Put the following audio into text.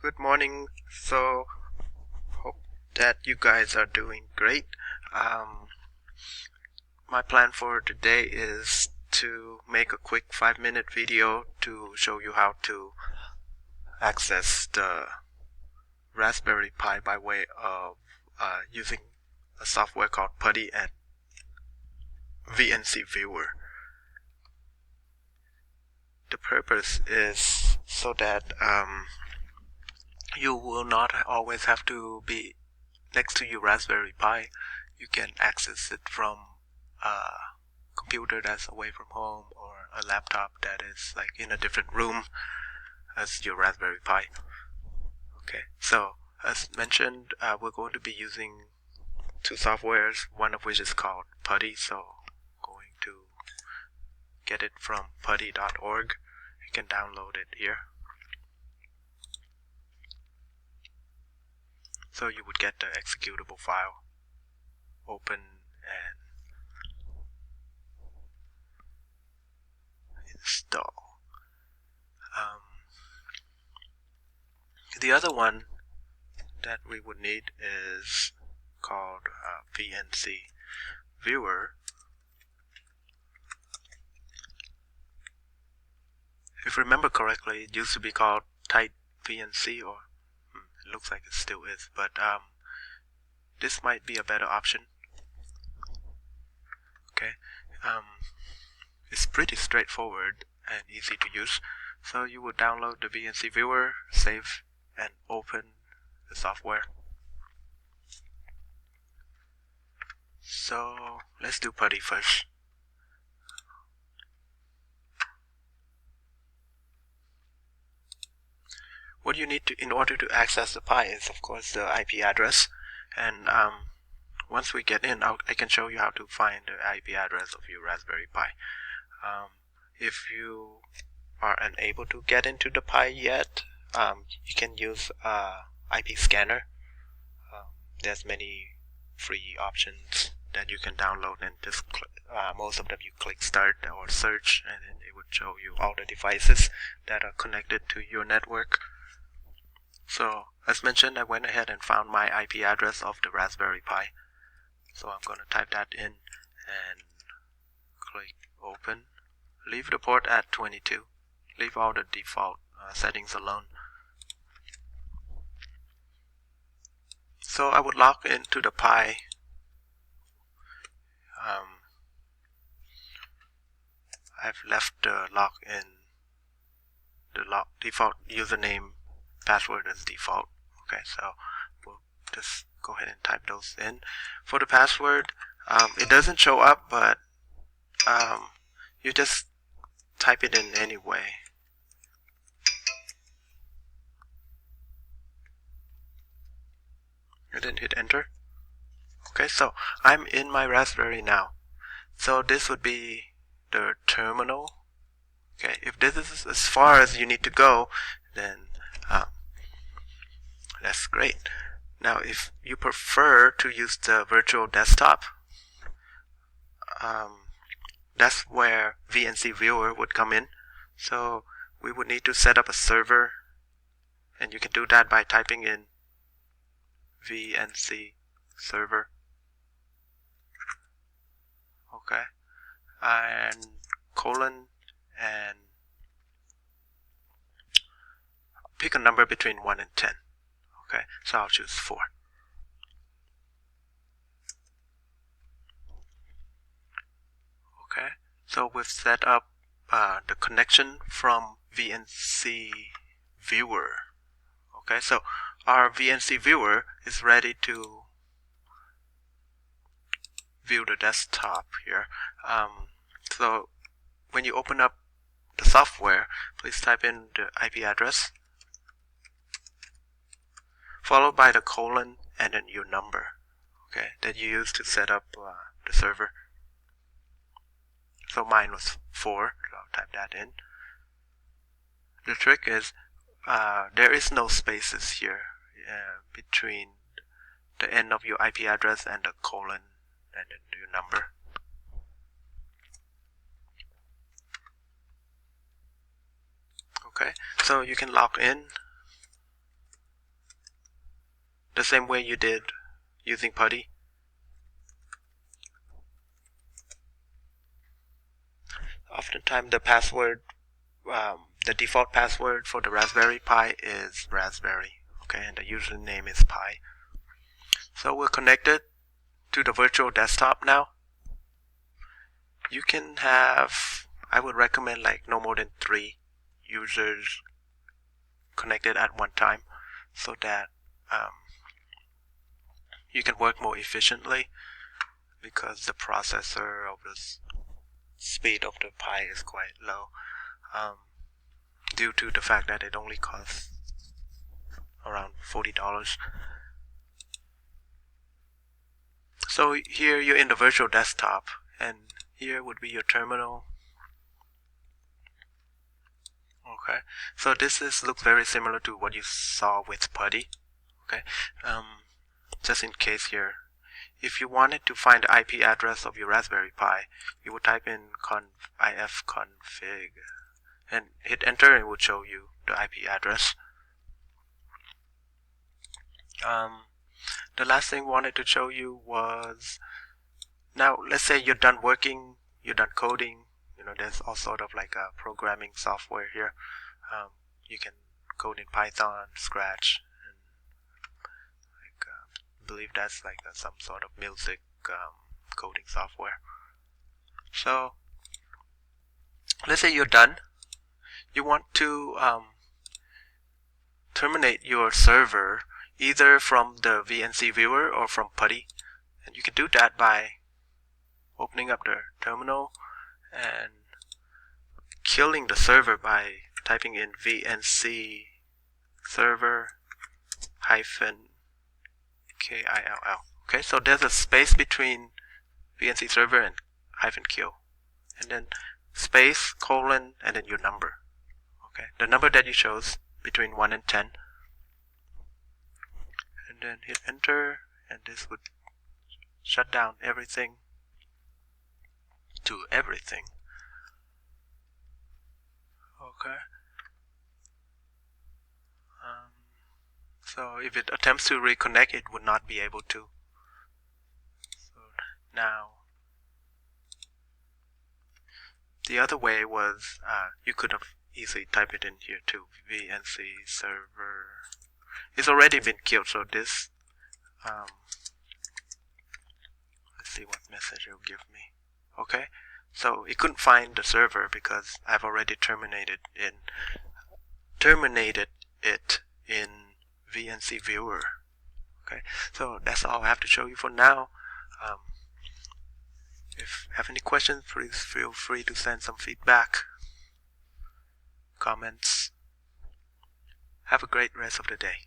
Good morning. So, hope that you guys are doing great. My plan for today is to make a quick 5-minute video to show you how to access the Raspberry Pi by way of using a software called Putty and VNC Viewer. The purpose is so that you will not always have to be next to your Raspberry Pi. You can access it from a computer that's away from home or a laptop that is like in a different room as your Raspberry Pi. Okay, so as mentioned, we're going to be using two softwares, one of which is called Putty. So I'm going to get it from putty.org. You can download it here. So you would get the executable file, open and install. The other one that we would need is called VNC Viewer. If you remember correctly, it used to be called Type VNC, or it looks like it still is, but this might be a better option. Okay, it's pretty straightforward and easy to use. So you would download the VNC Viewer, save and open the software. So let's do Putty first. What you need to, in order to access the Pi, is of course the IP address. And once we get in, I can show you how to find the IP address of your Raspberry Pi. If you are unable to get into the Pi yet, you can use IP scanner. There's many free options that you can download, and just most of them you click start or search, and then it would show you all the devices that are connected to your network. So as mentioned, I went ahead and found my IP address of the Raspberry Pi. So I'm going to type that in and click open. Leave the port at 22. Leave all the default settings alone. So I would log into the Pi. I've left the login, the default username, password as default. Okay, so we'll just go ahead and type those in. For the password, it doesn't show up, but you just type it in anyway. And then hit enter. Okay, so I'm in my Raspberry now. So this would be the terminal. Okay, if this is as far as you need to go, then that's great. Now if you prefer to use the virtual desktop, that's where VNC Viewer would come in. So we would need to set up a server, and you can do that by typing in VNC server. Okay, and colon, and pick a number between 1 and 10. Okay, so I'll choose 4. Okay, so we've set up the connection from VNC Viewer. Okay, so our VNC Viewer is ready to view the desktop here. So when you open up the software, please type in the IP address, followed by the colon and then your number, okay, that you use to set up the server. So mine was 4, so I'll type that in. The trick is there is no spaces here between the end of your IP address and the colon and then your number. Okay, so you can log in the same way you did using Putty. Oftentimes the password, the default password for the Raspberry Pi is Raspberry, okay, and the username is Pi. So we're connected to the virtual desktop now. You can have, I would recommend like no more than 3 users connected at one time, so that you can work more efficiently, because the processor of the speed of the Pi is quite low, due to the fact that it only costs around $40. So here you're in the virtual desktop, and here would be your terminal. Okay, so this looks very similar to what you saw with Putty. Okay, just in case here, if you wanted to find the IP address of your Raspberry Pi, you would type in ifconfig and hit enter, and it would show you the IP address. The last thing I wanted to show you was, now let's say you're done working, you're done coding, there's all sort of like a programming software here. You can code in Python, Scratch, and I believe that's like some sort of music coding software. So let's say you're done. You want to terminate your server either from the VNC Viewer or from Putty, and you can do that by opening up the terminal and killing the server by typing in VNC server -kill. Okay, so there's a space between VNC server and -kill, and then space, colon, and then your number. Okay, the number that you chose between 1 and 10, and then hit enter, and this would shut down everything to everything. Okay. So if it attempts to reconnect, it would not be able to. So now, the other way was you could have easily typed it in here too. VNC server. It's already been killed, so this. Let's see what message it'll give me. Okay, so it couldn't find the server because I've already terminated it in VNC Viewer. Okay, so that's all I have to show you for now. If you have any questions, please feel free to send some feedback, comments. Have a great rest of the day.